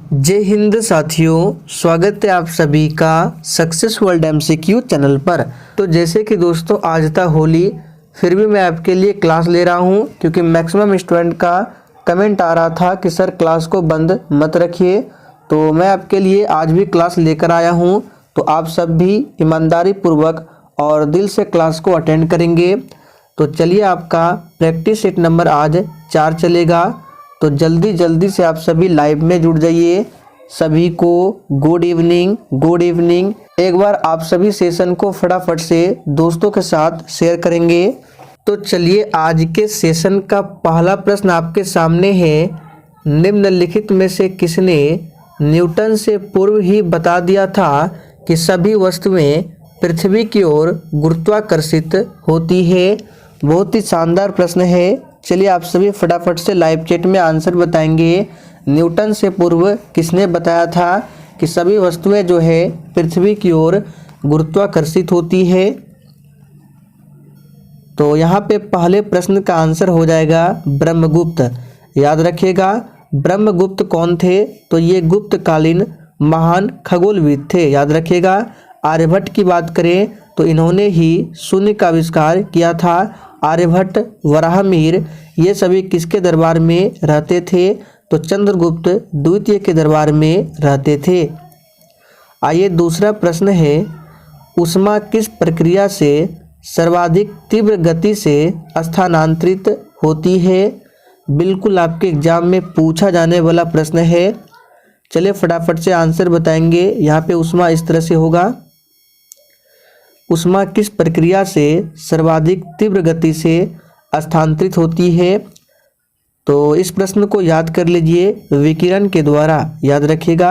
जय हिंद साथियों, स्वागत है आप सभी का सक्सेस वर्ल्ड एमसीक्यू चैनल पर। तो जैसे कि दोस्तों आज था होली, फिर भी मैं आपके लिए क्लास ले रहा हूं क्योंकि मैक्सिमम स्टूडेंट का कमेंट आ रहा था कि सर क्लास को बंद मत रखिए। तो मैं आपके लिए आज भी क्लास लेकर आया हूं। तो आप सब भी ईमानदारी पूर्वक और दिल से क्लास को अटेंड करेंगे। तो चलिए, आपका प्रैक्टिस सेट नंबर आज 4 चलेगा। तो जल्दी जल्दी से आप सभी लाइव में जुड़ जाइए। सभी को गुड इवनिंग, गुड इवनिंग। एक बार आप सभी सेशन को फटाफट से दोस्तों के साथ शेयर करेंगे। तो चलिए, आज के सेशन का पहला प्रश्न आपके सामने है। निम्नलिखित में से किसने न्यूटन से पूर्व ही बता दिया था कि सभी वस्तुएं पृथ्वी की ओर गुरुत्वाकर्षित होती है? बहुत ही शानदार प्रश्न है। चलिए, आप सभी फटाफट से लाइव चैट में आंसर बताएंगे। न्यूटन से पूर्व किसने बताया था कि सभी वस्तुएं जो है पृथ्वी की ओर गुरुत्वाकर्षित होती है? तो यहाँ पे पहले प्रश्न का आंसर हो जाएगा ब्रह्मगुप्त। याद रखिएगा, ब्रह्मगुप्त कौन थे? तो ये गुप्तकालीन महान खगोलविद थे। याद रखिएगा। आर्यभट्ट की बात करें तो इन्होंने ही शून्य का आविष्कार किया था। आर्यभट्ट, वराहमिहिर, ये सभी किसके दरबार में रहते थे? तो चंद्रगुप्त द्वितीय के दरबार में रहते थे। आइए, दूसरा प्रश्न है, ऊष्मा किस प्रक्रिया से सर्वाधिक तीव्र गति से स्थानांतरित होती है? बिल्कुल आपके एग्जाम में पूछा जाने वाला प्रश्न है। चलिए फटाफट से आंसर बताएंगे। यहाँ पे ऊष्मा इस तरह से होगा, ऊष्मा किस प्रक्रिया से सर्वाधिक तीव्र गति से स्थानांतरित होती है? तो इस प्रश्न को याद कर लीजिए, विकिरण के द्वारा। याद रखिएगा,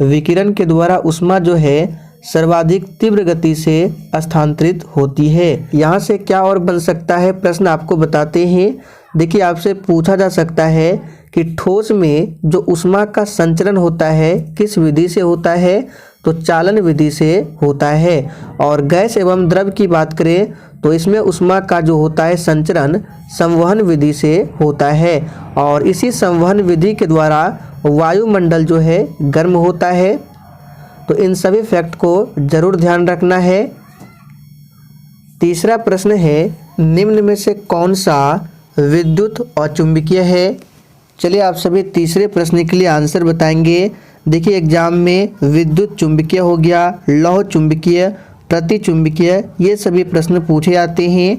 विकिरण के द्वारा ऊष्मा जो है सर्वाधिक तीव्र गति से स्थानांतरित होती है। यहाँ से क्या और बन सकता है, प्रश्न आपको बताते हैं। देखिए, आपसे पूछा जा सकता है कि ठोस में जो ऊष्मा का संचरण होता है किस विधि से होता है? तो चालन विधि से होता है। और गैस एवं द्रव की बात करें तो इसमें ऊष्मा का जो होता है संचरण संवहन विधि से होता है। और इसी संवहन विधि के द्वारा वायुमंडल जो है गर्म होता है। तो इन सभी फैक्ट को जरूर ध्यान रखना है। तीसरा प्रश्न है, निम्न में से कौन सा विद्युत अचुंबकीय है? चलिए, आप सभी तीसरे प्रश्न के लिए आंसर बताएंगे। देखिए, एग्जाम में विद्युत चुंबकीय हो गया, लौह चुंबकीय, प्रति चुंबकीय, ये सभी प्रश्न पूछे जाते हैं।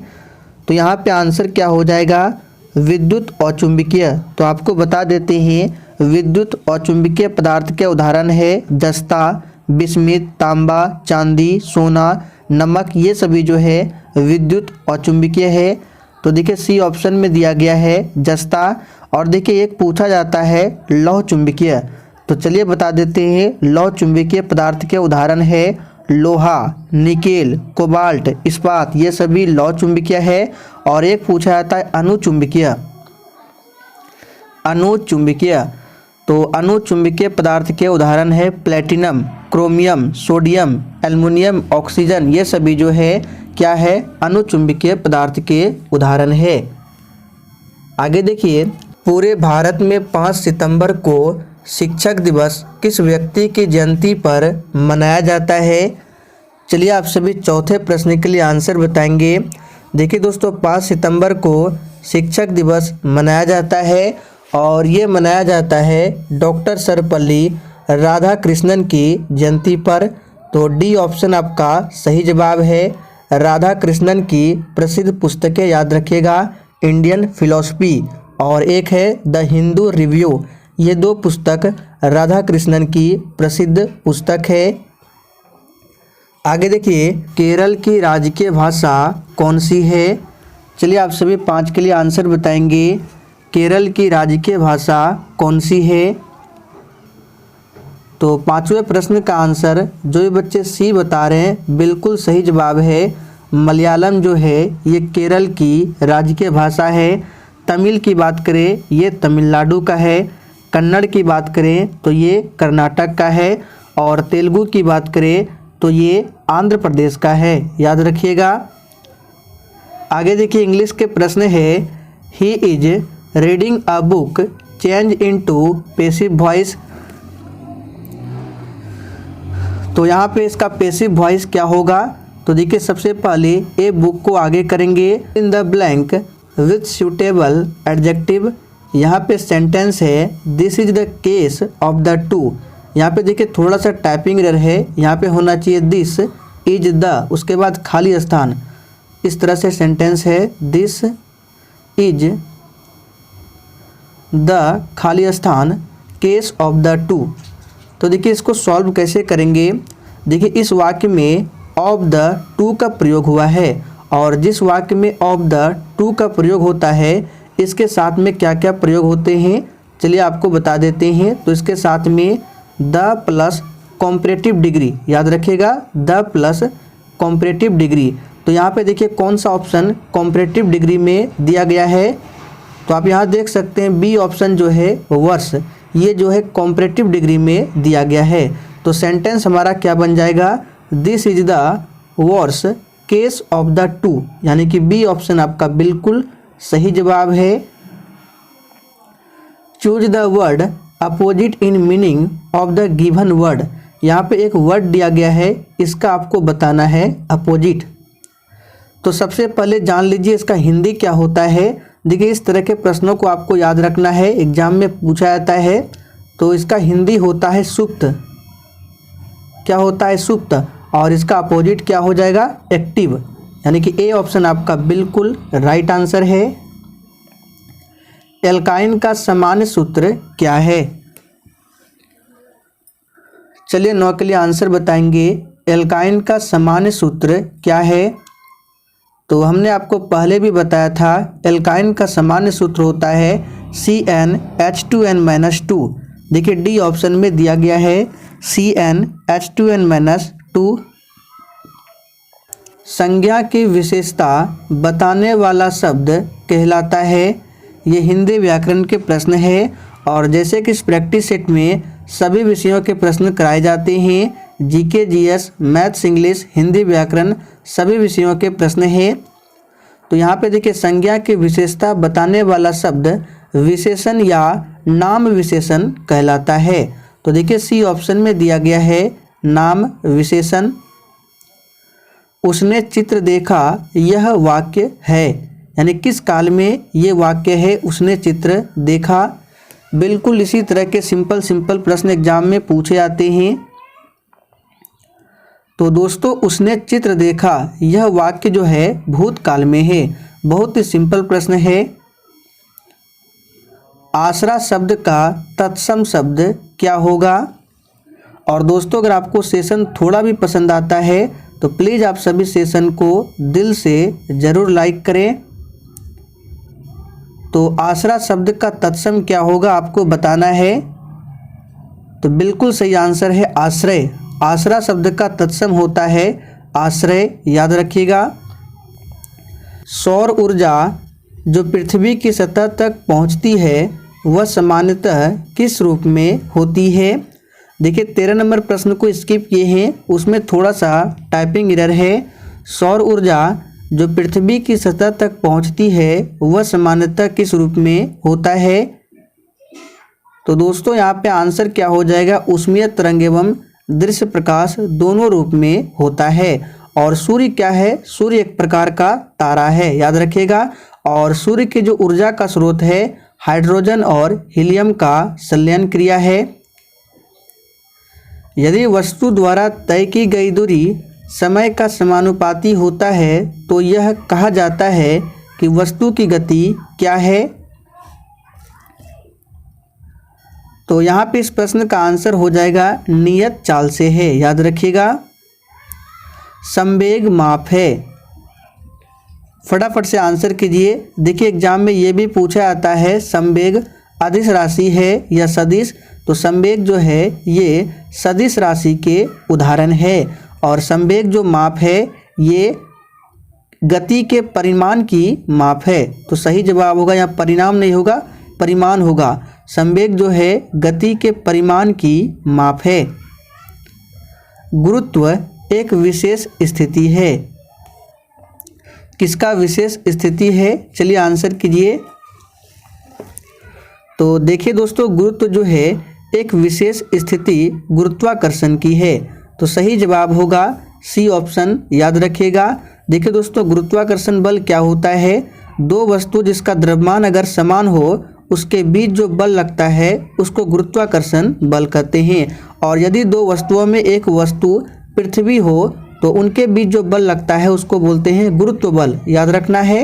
तो यहाँ पे आंसर क्या हो जाएगा? विद्युत अचुंबकीय। तो आपको बता देते हैं, विद्युत अचुंबकीय पदार्थ के उदाहरण है जस्ता, बिस्मित, तांबा, चांदी, सोना, नमक, ये सभी जो है विद्युत अचुंबकीय है। तो देखिए, सी ऑप्शन में दिया गया है जस्ता। और देखिए, एक पूछा जाता है लौह चुंबकीय। तो चलिए बता देते हैं, लौह चुंबकीय पदार्थ के उदाहरण है लोहा, निकेल, कोबाल्ट, इस्पात, ये सभी लौह चुंबकीय है। और एक पूछा जाता है अनुचुंबकीय। अनुचुंबकीय, तो अनुचुंबकीय पदार्थ के उदाहरण है platinum, chromium, sodium, aluminium, oxygen, ये सभी जो है क्या है? अनुचुंबकीय पदार्थ के उदाहरण है। आगे देखिए, पूरे भारत में 5 सितंबर को शिक्षक दिवस किस व्यक्ति की जयंती पर मनाया जाता है? चलिए, आप सभी चौथे प्रश्न के लिए आंसर बताएंगे। देखिए दोस्तों, 5 सितंबर को शिक्षक दिवस मनाया जाता है और ये मनाया जाता है डॉक्टर सर्वपल्ली राधाकृष्णन की जयंती पर। तो डी ऑप्शन आपका सही जवाब है। राधाकृष्णन की प्रसिद्ध पुस्तकें याद रखिएगा, इंडियन फिलॉसफी और एक है द हिंदू रिव्यू। ये 2 पुस्तक राधाकृष्णन की प्रसिद्ध पुस्तक है। आगे देखिए, केरल की राजकीय भाषा कौन सी है? चलिए, आप सभी 5 के लिए आंसर बताएंगे। केरल की राजकीय भाषा कौन सी है? तो 5वें प्रश्न का आंसर जो ये बच्चे सी बता रहे हैं बिल्कुल सही जवाब है। मलयालम जो है ये केरल की राजकीय भाषा है। तमिल की बात करें ये तमिलनाडु का है। कन्नड़ की बात करें तो ये कर्नाटक का है। और तेलुगु की बात करें तो ये आंध्र प्रदेश का है। याद रखिएगा। आगे देखिए, इंग्लिश के प्रश्न है, he is reading a book change into passive voice. तो यहाँ पे इसका पैसिव वॉइस क्या होगा, तो देखिए सबसे पहले ए बुक को आगे करेंगे, in the blank with suitable adjective. यहाँ पे सेंटेंस है this is the case of the two. यहाँ पे देखिए थोड़ा सा टाइपिंग एरर है, यहाँ पे होना चाहिए दिस इज द, उसके बाद खाली स्थान। इस तरह से सेंटेंस है दिस इज द खाली स्थान केस ऑफ द टू। तो देखिए इसको सॉल्व कैसे करेंगे। देखिए इस वाक्य में ऑफ द टू का प्रयोग हुआ है, और जिस वाक्य में ऑफ द टू का प्रयोग होता है इसके साथ में क्या क्या प्रयोग होते हैं चलिए आपको बता देते हैं। तो इसके साथ में द प्लस कॉम्परेटिव डिग्री, याद रखिएगा द प्लस कॉम्परेटिव डिग्री। तो यहाँ पे देखिए कौन सा ऑप्शन कॉम्परेटिव डिग्री में दिया गया है, तो आप यहाँ देख सकते हैं बी ऑप्शन जो है वर्स, ये जो है कॉम्परेटिव डिग्री में दिया गया है। तो सेंटेंस हमारा क्या बन जाएगा, this is the verse case of the two, यानी कि बी ऑप्शन आपका बिल्कुल सही जवाब है। Choose the word opposite in meaning of the given word. यहाँ पे एक वर्ड दिया गया है, इसका आपको बताना है अपोजिट। तो सबसे पहले जान लीजिए इसका हिंदी क्या होता है। देखिए इस तरह के प्रश्नों को आपको याद रखना है, एग्जाम में पूछा जाता है। तो इसका हिंदी होता है सुप्त, क्या होता है सुप्त, और इसका अपोजिट क्या हो जाएगा एक्टिव, यानी कि ए ऑप्शन आपका बिल्कुल राइट आंसर है। एल्काइन का सामान्य सूत्र क्या है, चलिए 9 के लिए आंसर बताएंगे। एल्काइन का सामान्य सूत्र क्या है, तो हमने आपको पहले भी बताया था एल्काइन का सामान्य सूत्र होता है CnH2n-2। देखिए डी ऑप्शन में दिया गया है CnH2n-2। संज्ञा की विशेषता बताने वाला शब्द कहलाता है। ये हिंदी व्याकरण के प्रश्न है, और जैसे कि इस प्रैक्टिस सेट में सभी विषयों के प्रश्न कराए जाते हैं, GK, GS, maths, English, Hindi व्याकरण सभी विषयों के प्रश्न हैं। तो यहाँ पे देखिए संज्ञा की विशेषता बताने वाला शब्द विशेषण या नाम विशेषण कहलाता है। तो देखिए सी ऑप्शन में दिया गया है नाम विशेषण। उसने चित्र देखा यह वाक्य है, यानी किस काल में ये वाक्य है उसने चित्र देखा। बिल्कुल इसी तरह के सिंपल प्रश्न एग्जाम में पूछे जाते हैं। तो दोस्तों उसने चित्र देखा यह वाक्य जो है भूतकाल में है, बहुत ही सिंपल प्रश्न है। आसरा शब्द का तत्सम शब्द क्या होगा। और दोस्तों अगर आपको सेशन थोड़ा भी पसंद आता है तो प्लीज़ आप सभी सेशन को दिल से ज़रूर लाइक करें। तो आसरा शब्द का तत्सम क्या होगा आपको बताना है, तो बिल्कुल सही आंसर है आश्रय। आसरा शब्द का तत्सम होता है आश्रय, याद रखिएगा। सौर ऊर्जा जो पृथ्वी की सतह तक पहुंचती है वह सामान्यतः किस रूप में होती है। देखिए 13 नंबर प्रश्न को स्किप किए हैं, उसमें थोड़ा सा टाइपिंग एरर है। सौर ऊर्जा जो पृथ्वी की सतह तक पहुंचती है वह सामान्यतः किस रूप में होता है। तो दोस्तों यहाँ पे आंसर क्या हो जाएगा, ऊष्मीय तरंग एवं दृश्य प्रकाश दोनों रूप में होता है। और सूर्य क्या है, सूर्य एक प्रकार का तारा है, याद रखिएगा। और सूर्य के जो ऊर्जा का स्रोत है हाइड्रोजन और हीलियम का संलयन क्रिया है। यदि वस्तु द्वारा तय की गई दूरी समय का समानुपाती होता है तो यह कहा जाता है कि वस्तु की गति क्या है। तो यहाँ पे इस प्रश्न का आंसर हो जाएगा नियत चाल से है, याद रखिएगा। संवेग माप है, फटाफट से आंसर कीजिए। देखिए एग्जाम में ये भी पूछा जाता है संवेग अदिश राशि है या सदिश। तो संवेग जो है ये सदिश राशि के उदाहरण है, और संवेग जो माप है ये गति के परिमाण की माप है। तो सही जवाब होगा, यहाँ परिणाम नहीं होगा परिमाण होगा। संवेग जो है गति के परिमाण की माप है। गुरुत्व एक विशेष स्थिति है, किसका विशेष स्थिति है, चलिए आंसर कीजिए। तो देखिए दोस्तों गुरुत्व जो है एक विशेष स्थिति गुरुत्वाकर्षण की है। तो सही जवाब होगा सी ऑप्शन, याद रखिएगा। देखिए दोस्तों, गुरुत्वाकर्षण बल क्या होता है? दो वस्तु जिसका द्रव्यमान अगर समान हो उसके बीच जो बल लगता है उसको गुरुत्वाकर्षण बल कहते हैं। और यदि दो वस्तुओं में एक वस्तु पृथ्वी हो तो उनके बीच जो बल लगता है उसको बोलते हैं गुरुत्व बल, याद रखना है।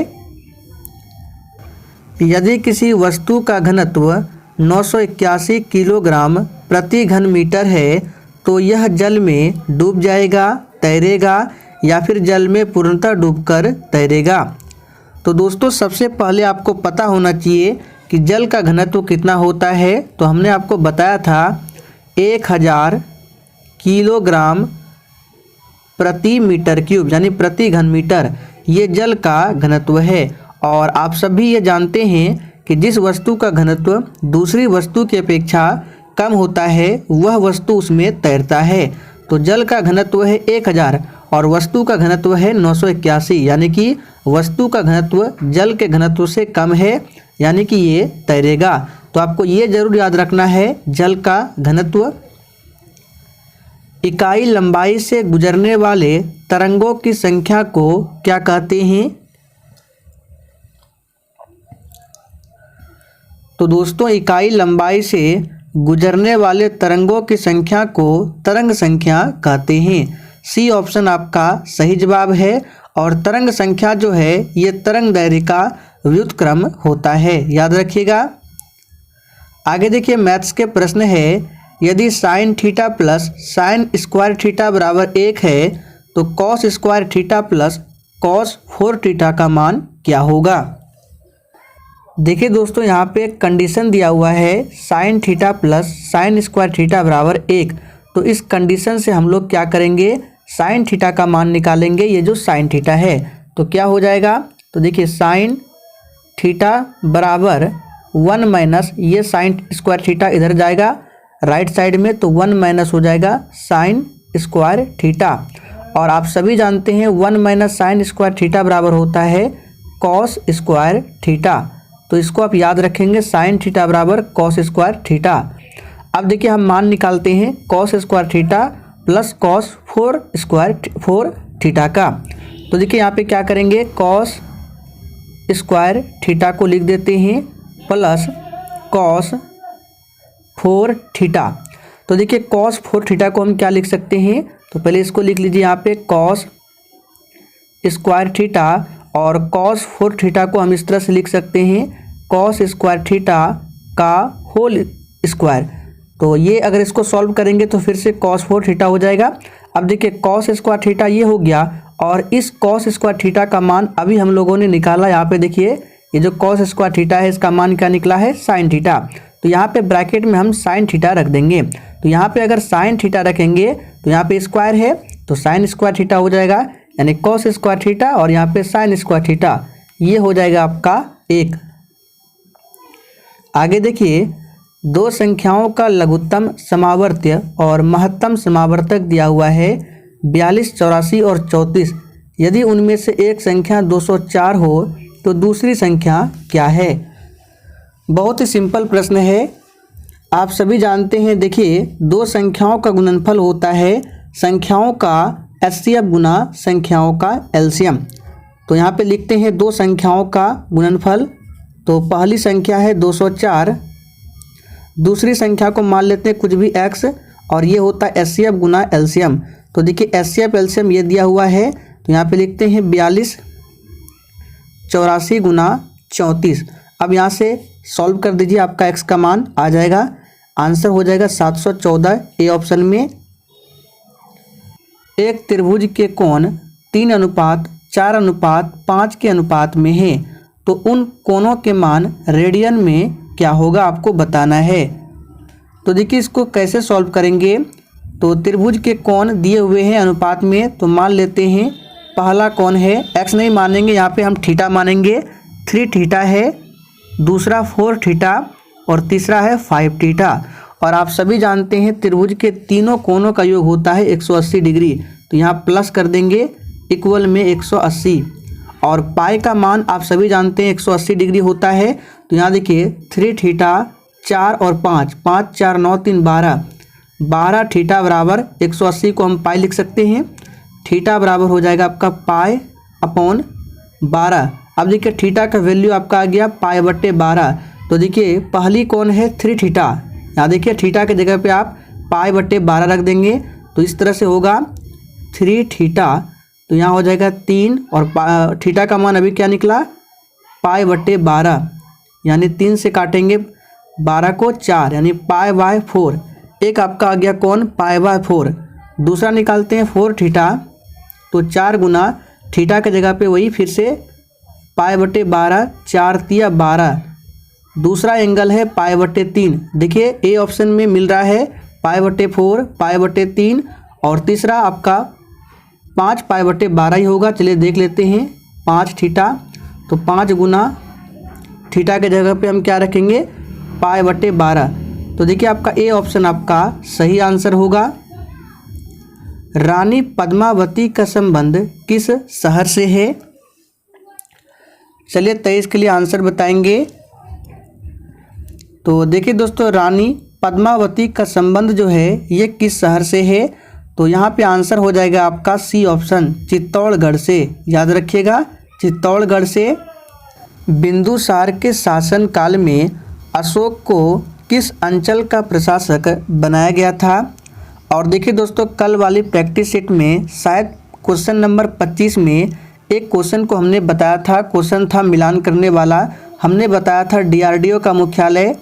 यदि किसी वस्तु का घनत्व 981 किलोग्राम प्रति घन मीटर है तो यह जल में डूब जाएगा, तैरेगा या फिर जल में पूर्णतः डूबकर तैरेगा। तो दोस्तों, सबसे पहले आपको पता होना चाहिए कि जल का घनत्व कितना होता है। तो हमने आपको बताया था 1000 किलोग्राम प्रति मीटर क्यूब, यानी प्रति घन मीटर, ये जल का घनत्व है। और आप सभी ये जानते हैं कि जिस वस्तु का घनत्व दूसरी वस्तु की अपेक्षा कम होता है वह वस्तु उसमें तैरता है। तो जल का घनत्व है 1000 और वस्तु का घनत्व है 981, यानी कि वस्तु का घनत्व जल के घनत्व से कम है, यानी कि ये तैरेगा। तो आपको ये जरूर याद रखना है जल का घनत्व। इकाई लंबाई से गुजरने वाले तरंगों की संख्या को क्या कहते हैं? तो दोस्तों, इकाई लंबाई से गुजरने वाले तरंगों की संख्या को तरंग संख्या कहते हैं। सी ऑप्शन आपका सही जवाब है। और तरंग संख्या जो है ये तरंग दैर्घ्य का व्युत्क्रम होता है, याद रखिएगा। आगे देखिए, मैथ्स के प्रश्न है, यदि sine theta plus sine square theta बराबर 1 है तो cos square theta plus cos 4 theta का मान क्या होगा? देखिए दोस्तों, यहाँ पे एक कंडीशन दिया हुआ है sine theta plus sine square theta बराबर 1। तो इस कंडीशन से हम लोग क्या करेंगे, साइन थीटा का मान निकालेंगे, ये जो साइन थीटा है। तो क्या हो जाएगा? तो देखिए, साइन थीटा बराबर 1 माइनस ये साइन स्क्वायर थीटा इधर जाएगा राइट साइड में, तो 1 माइनस हो जाएगा साइन स्क्वायर थीटा। और आप सभी जानते हैं 1 माइनस साइन स्क्वायर थीटा बराबर होता है कॉस स्क्वायर थीटा। तो इसको आप याद रखेंगे, साइन थीटा बराबर कॉस स्क्वायर थीटा। अब देखिए, हम मान निकालते हैं cos square theta plus cos 4 theta का। तो देखिए यहाँ पे क्या करेंगे, कॉस स्क्वायर थीटा को लिख देते हैं प्लस कॉस 4 थीटा। तो देखिए, कॉस 4 थीटा को हम क्या लिख सकते हैं? तो पहले इसको लिख लीजिए यहाँ पे कॉस स्क्वायर थीटा, और कॉस 4 थीटा को हम इस तरह से लिख सकते हैं कॉस स्क्वायर थीटा का होल स्क्वायर। तो ये अगर इसको सॉल्व करेंगे तो फिर से कॉस 4 थीटा हो जाएगा। अब देखिए, कॉस स्क्वायर थीटा ये हो गया, और इस कॉस स्क्वायर थीटा का मान अभी हम लोगों ने निकाला। यहाँ पे देखिए, ये जो कॉस स्क्वायर थीटा है इसका मान क्या निकला है, साइन थीटा। तो यहाँ पे ब्रैकेट में हम साइन थीटा रख देंगे। तो यहाँ पे अगर साइन थीटा रखेंगे तो यहाँ पे स्क्वायर है तो साइन स्क्वायर थीटा हो जाएगा, यानी कॉस स्क्वायर थीटा, और यहाँ पे साइन स्क्वायर थीटा, ये हो जाएगा आपका 1। आगे देखिए, दो संख्याओं का लघुत्तम समावर्त्य और महत्तम समावर्तक दिया हुआ है 42, 84 और 34। यदि उनमें से एक संख्या 204 हो तो दूसरी संख्या क्या है? बहुत ही सिंपल प्रश्न है, आप सभी जानते हैं। देखिए, दो संख्याओं का गुणनफल होता है संख्याओं का एचसीएफ गुना संख्याओं का एलसीएम। तो यहाँ पे लिखते हैं दो संख्याओं का गुणनफल। तो पहली संख्या है 204, दूसरी संख्या को मान लेते हैं कुछ भी x, और ये होता है एचसीएफ गुना एलसीएम। तो देखिए, एचसीएफ एलसीएम ये दिया हुआ है, तो यहाँ पे लिखते हैं 42, 84 गुना 34। अब यहाँ से सॉल्व कर दीजिए, आपका x का मान आ जाएगा, आंसर हो जाएगा 714 ए ऑप्शन में। एक त्रिभुज के कोण 3:4:5 के अनुपात में है, तो उन कोणों के मान रेडियन में क्या होगा आपको बताना है। तो देखिए, इसको कैसे सॉल्व करेंगे। तो त्रिभुज के कोण दिए हुए हैं अनुपात में, तो मान लेते हैं पहला कोण है, x नहीं मानेंगे, यहाँ पे हम थीटा मानेंगे, 3 थीटा है, दूसरा 4 थीटा और तीसरा है 5 थीटा। और आप सभी जानते हैं त्रिभुज के तीनों कोणों का योग होता है 180 डिग्री। तो यहाँ प्लस कर देंगे, इक्वल में 180, और पाई का मान आप सभी जानते हैं 180 डिग्री होता है। तो यहाँ देखिए 3 थीटा 4 और 5, 5 4 9 3 12, 12 थीटा बराबर 180 को हम पाई लिख सकते हैं। थीटा बराबर हो जाएगा आपका पाई अपॉन 12। अब देखिए थीटा का वैल्यू आपका आ गया पाई बट्टे 12। तो देखिए पहली कौन है 3 थीटा। यहाँ देखिए थीटा के जगह पे आप पाई बट्टे 12 रख देंगे तो इस तरह से होगा 3 थीटा। तो यहाँ हो जाएगा 3 और थीटा का मान अभी क्या निकला पाई बट्टे 12, यानी 3 से काटेंगे 12 को 4 यानी पाई बाय 4। एक आपका आ गया कौन पाई बाय 4। दूसरा निकालते हैं 4 थीटा। तो 4 गुना थीटा के जगह पे वही फिर से पाई बट्टे 12, 4 तिया 12। दूसरा एंगल है पाई बट्टे 3। देखिए ए ऑप्शन में मिल रहा है पाई बट्टे 4, पाई बट्टे 3 और तीसरा आपका 5 पाई बट्टे 12 ही होगा। चलिए देख लेते हैं 5 थीटा। तो 5 गुना थीटा के जगह पे हम क्या रखेंगे पाई बट्टे 12। तो देखिए आपका ए ऑप्शन आपका सही आंसर होगा। रानी पद्मावती का संबंध किस शहर से है? चलिए 23 के लिए आंसर बताएंगे। तो देखिए दोस्तों रानी पद्मावती का संबंध जो है ये किस शहर से है? तो यहाँ पे आंसर हो जाएगा आपका सी ऑप्शन चित्तौड़गढ़ से। याद रखिएगा चित्तौड़गढ़ से। बिंदुसार के शासन काल में अशोक को किस अंचल का प्रशासक बनाया गया था? और देखिए दोस्तों कल वाली प्रैक्टिस सेट में शायद क्वेश्चन नंबर 25 में एक क्वेश्चन को हमने बताया था। क्वेश्चन था मिलान करने वाला। हमने बताया था डीआरडीओ का मुख्यालय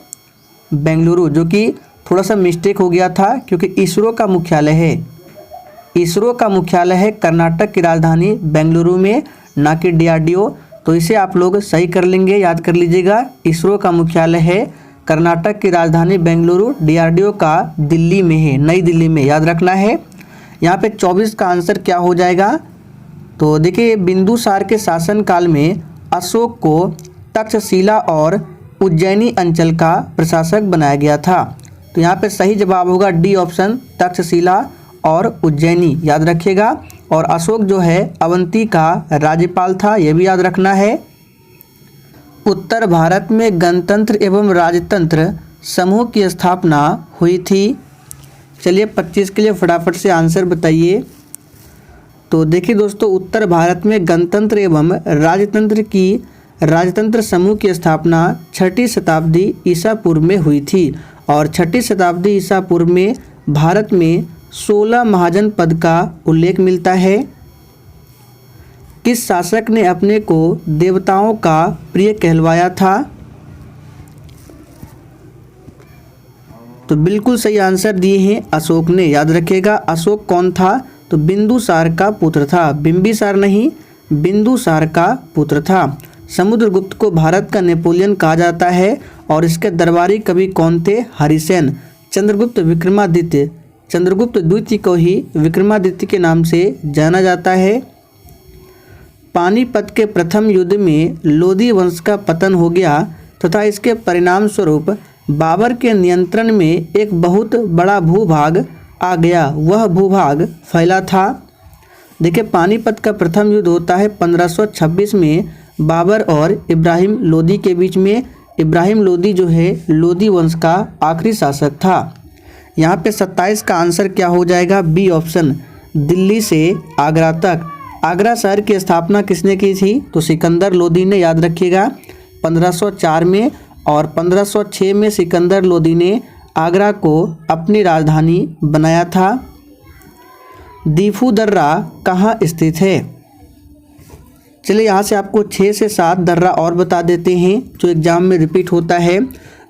बेंगलुरु, जो कि थोड़ा सा मिस्टेक हो गया था क्योंकि इसरो का मुख्यालय है। इसरो का मुख्यालय है कर्नाटक की राजधानी बेंगलुरु में, ना कि डीआरडीओ। तो इसे आप लोग सही कर लेंगे, याद कर लीजिएगा। इसरो का मुख्यालय है कर्नाटक की राजधानी बेंगलुरु, डीआरडीओ का दिल्ली में है, नई दिल्ली में, याद रखना है। यहाँ पे 24 का आंसर क्या हो जाएगा? तो देखिए बिंदुसार के शासनकाल में अशोक को तक्षशिला और उज्जैनी अंचल का प्रशासक बनाया गया था। तो यहाँ पे सही जवाब होगा डी ऑप्शन तक्षशिला और उज्जैनी, याद रखिएगा। और अशोक जो है अवंती का राज्यपाल था, यह भी याद रखना है। उत्तर भारत में गणतंत्र एवं राजतंत्र समूह की स्थापना हुई थी। चलिए 25 के लिए फटाफट से आंसर बताइए। तो देखिए दोस्तों उत्तर भारत में गणतंत्र एवं राजतंत्र समूह की स्थापना 6ठी शताब्दी ईसा पूर्व में हुई थी। और 6ठी शताब्दी ईसा पूर्व में भारत में 16 महाजनपद का उल्लेख मिलता है। किस शासक ने अपने को देवताओं का प्रिय कहलवाया था? तो बिल्कुल सही आंसर दिए हैं अशोक ने, याद रखिएगा। अशोक कौन था? तो बिंदुसार का पुत्र था, बिंबिसार नहीं, बिंदुसार का पुत्र था। समुद्रगुप्त को भारत का नेपोलियन कहा जाता है और इसके दरबारी कवि कौन थे? हरिसेन। चंद्रगुप्त द्वितीय को ही विक्रमादित्य के नाम से जाना जाता है। पानीपत के प्रथम युद्ध में लोदी वंश का पतन हो गया तथा इसके परिणाम स्वरूप बाबर के नियंत्रण में एक बहुत बड़ा भूभाग आ गया। वह भूभाग फैला था। देखिए पानीपत का प्रथम युद्ध होता है 1526 में बाबर और इब्राहिम लोदी के बीच में। इब्राहिम लोदी जो है लोदी वंश का आखिरी शासक था। यहाँ पे 27 का आंसर क्या हो जाएगा? बी ऑप्शन दिल्ली से आगरा तक। आगरा शहर की स्थापना किसने की थी? तो सिकंदर लोदी ने, याद रखिएगा। 1504 में और 1506 में सिकंदर लोदी ने आगरा को अपनी राजधानी बनाया था। दीफू दर्रा कहाँ स्थित है? चलिए यहाँ से आपको 6 से 7 दर्रा और बता देते हैं जो एग्जाम में रिपीट होता है।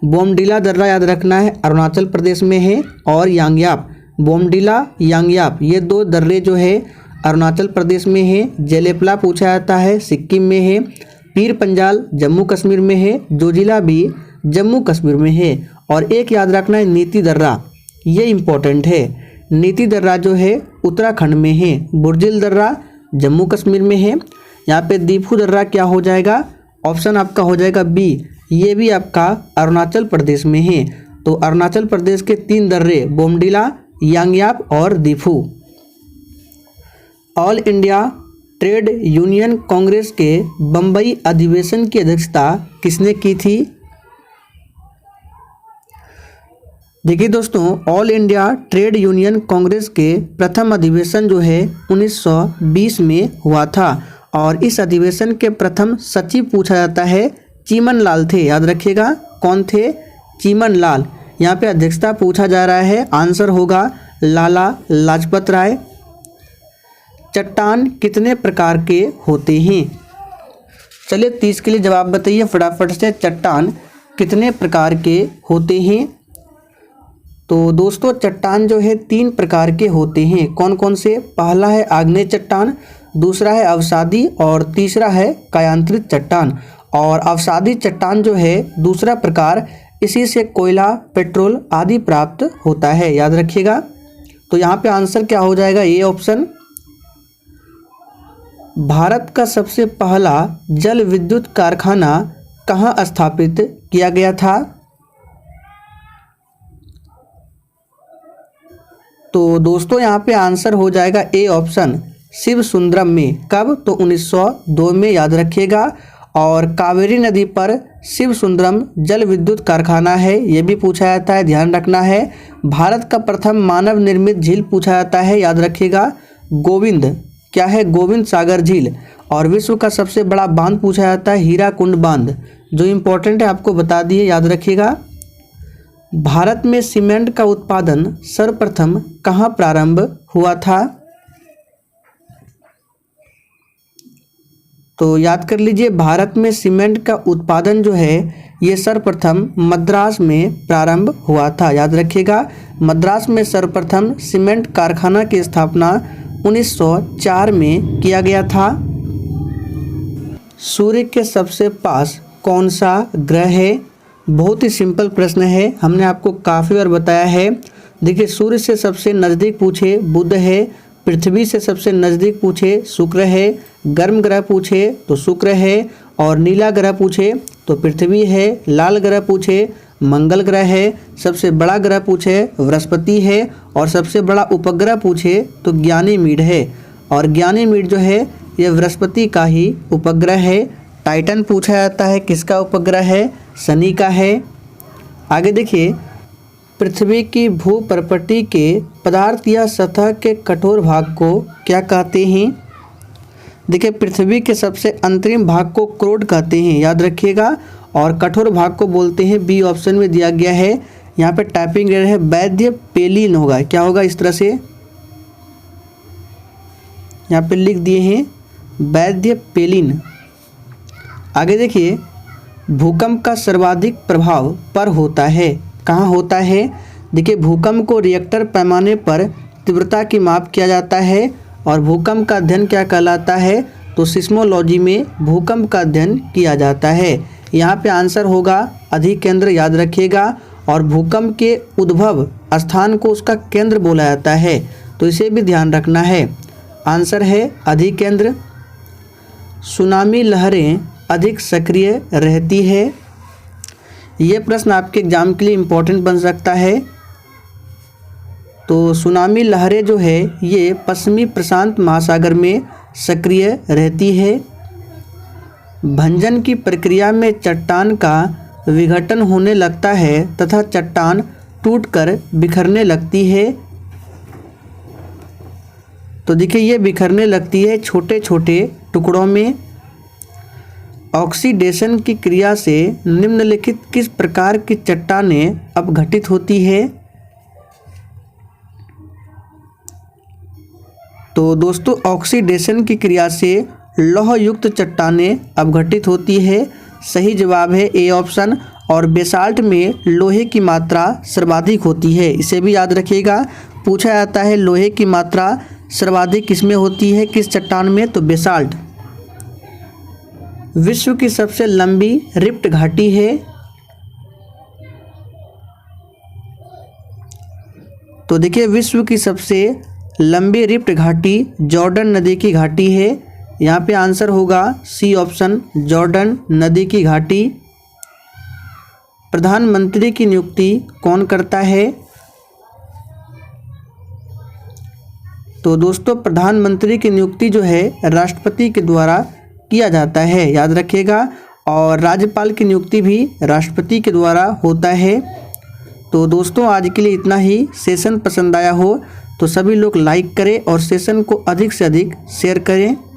बोमडिला दर्रा याद रखना है, अरुणाचल प्रदेश में है। और यांग्याप, बोमडिला यांग्याप, ये 2 दर्रे जो है अरुणाचल प्रदेश में है। जेलेपला पूछा जाता है, सिक्किम में है। पीर पंजाल जम्मू कश्मीर में है। जोजिला भी जम्मू कश्मीर में है। और एक याद रखना है नीति दर्रा, ये इम्पोर्टेंट है। नीति दर्रा जो है उत्तराखंड में है। बुर्जिल दर्रा जम्मू कश्मीर में है। यहाँ पे दीफू दर्रा क्या हो जाएगा? ऑप्शन आपका हो जाएगा बी, ये भी आपका अरुणाचल प्रदेश में है। तो अरुणाचल प्रदेश के 3 दर्रे बोमडिला, यांग्याप और Diphu. All India trade union Congress के बम्बई अधिवेशन की अध्यक्षता किसने की थी? देखिए दोस्तों, all India trade union Congress के प्रथम अधिवेशन जो है 1920 में हुआ था और इस अधिवेशन के प्रथम सचिव पूछा जाता है चीमन लाल थे। याद रखिएगा कौन थे? चीमन लाल। यहाँ पे अध्यक्षता पूछा जा रहा है, आंसर होगा लाला लाजपत राय। चट्टान कितने प्रकार के होते हैं? चलिए 30 के लिए जवाब बताइए फटाफट से। चट्टान कितने प्रकार के होते हैं? तो दोस्तों चट्टान जो है 3 प्रकार के होते हैं। कौन कौन से? पहला है आग्नेय चट्टान, दूसरा है अवसादी और तीसरा है कायांतरित चट्टान। और अवसादी चट्टान जो है दूसरा प्रकार, इसी से कोयला, पेट्रोल आदि प्राप्त होता है। याद रखिएगा। तो यहाँ पे आंसर क्या हो जाएगा? A option. भारत का सबसे पहला जल विद्युत कारखाना कहाँ स्थापित किया गया था? तो दोस्तों यहाँ पे आंसर हो जाएगा ए ऑप्शन, शिव सुंदरम में। कब? तो 1902 में। याद रखिएगा। और कावेरी नदी पर शिव सुंदरम जल विद्युत कारखाना है, ये भी पूछा जाता है, ध्यान रखना है। भारत का प्रथम मानव निर्मित झील पूछा जाता है, याद रखिएगा गोविंद। क्या है? गोविंद सागर झील। और विश्व का सबसे बड़ा बांध पूछा जाता है हीराकुंड बांध, जो इम्पोर्टेंट है आपको बता दिए, याद रखिएगा। भारत में सीमेंट का उत्पादन सर्वप्रथम कहाँ प्रारंभ हुआ था? तो याद कर लीजिए, भारत में सीमेंट का उत्पादन जो है ये सर्वप्रथम मद्रास में प्रारंभ हुआ था। याद रखिएगा, मद्रास में सर्वप्रथम सीमेंट कारखाना की स्थापना 1904 में किया गया था। सूर्य के सबसे पास कौन सा ग्रह है? बहुत ही सिंपल प्रश्न है, हमने आपको काफ़ी बार बताया है। देखिए, सूर्य से सबसे नज़दीक पूछे बुध है, पृथ्वी से सबसे नज़दीक पूछे शुक्र है, गर्म ग्रह पूछे तो शुक्र है, और नीला ग्रह पूछे तो पृथ्वी है, लाल ग्रह पूछे मंगल ग्रह है, सबसे बड़ा ग्रह पूछे बृहस्पति है, और सबसे बड़ा उपग्रह पूछे तो ज्ञानीमीड है। और ज्ञानीमीड जो है ये बृहस्पति का ही उपग्रह है। टाइटन पूछा जाता है किसका उपग्रह है? शनि का है। आगे देखिए, पृथ्वी की भूपर्पटी के पदार्थ या सतह के कठोर भाग को क्या कहते हैं? देखिए, पृथ्वी के सबसे अंतरिम भाग को क्रोड कहते हैं, याद रखिएगा। और कठोर भाग को बोलते हैं, बी ऑप्शन में दिया गया है। यहाँ पे टाइपिंग एरर है, वैद्य पेलिन होगा। क्या होगा? इस तरह से यहाँ पे लिख दिए हैं वैद्य पेलिन। आगे देखिए, भूकंप का सर्वाधिक प्रभाव पर होता है, कहाँ होता है? देखिए, भूकंप को रिएक्टर पैमाने पर तीव्रता की माप किया जाता है। और भूकंप का अध्ययन क्या कहलाता है? तो सिस्मोलॉजी में भूकंप का अध्ययन किया जाता है। यहाँ पे आंसर होगा अधिकेंद्र, याद रखिएगा। और भूकंप के उद्भव स्थान को उसका केंद्र बोला जाता है, तो इसे भी ध्यान रखना है। आंसर है अधिकेंद्र। सुनामी लहरें अधिक सक्रिय रहती है, ये प्रश्न आपके एग्जाम के लिए इम्पोर्टेंट बन सकता है। तो सुनामी लहरें जो है ये पश्चिमी प्रशांत महासागर में सक्रिय रहती है। भंजन की प्रक्रिया में चट्टान का विघटन होने लगता है तथा चट्टान टूटकर बिखरने लगती है। तो देखिए, ये बिखरने लगती है छोटे छोटे टुकड़ों में। ऑक्सीडेशन की क्रिया से निम्नलिखित किस प्रकार की चट्टानें अपघटित होती है? तो दोस्तों, ऑक्सीडेशन की क्रिया से लौह युक्त चट्टानें अपघटित होती है। सही जवाब है ए ऑप्शन। और बेसाल्ट में लोहे की मात्रा सर्वाधिक होती है, इसे भी याद रखिएगा। पूछा जाता है लोहे की मात्रा सर्वाधिक किसमें होती है, किस चट्टान में? तो बेसाल्ट। विश्व की सबसे लंबी रिफ्ट घाटी है? तो देखिए, विश्व की सबसे लंबी रिफ्ट घाटी जॉर्डन नदी की घाटी है। यहाँ पे आंसर होगा सी ऑप्शन, जॉर्डन नदी की घाटी। प्रधानमंत्री की नियुक्ति कौन करता है? तो दोस्तों, प्रधानमंत्री की नियुक्ति जो है राष्ट्रपति के द्वारा किया जाता है, याद रखिएगा। और राज्यपाल की नियुक्ति भी राष्ट्रपति के द्वारा होता है। तो दोस्तों आज के लिए इतना ही। सेशन पसंद आया हो तो सभी लोग लाइक करें और सेशन को अधिक से अधिक शेयर करें।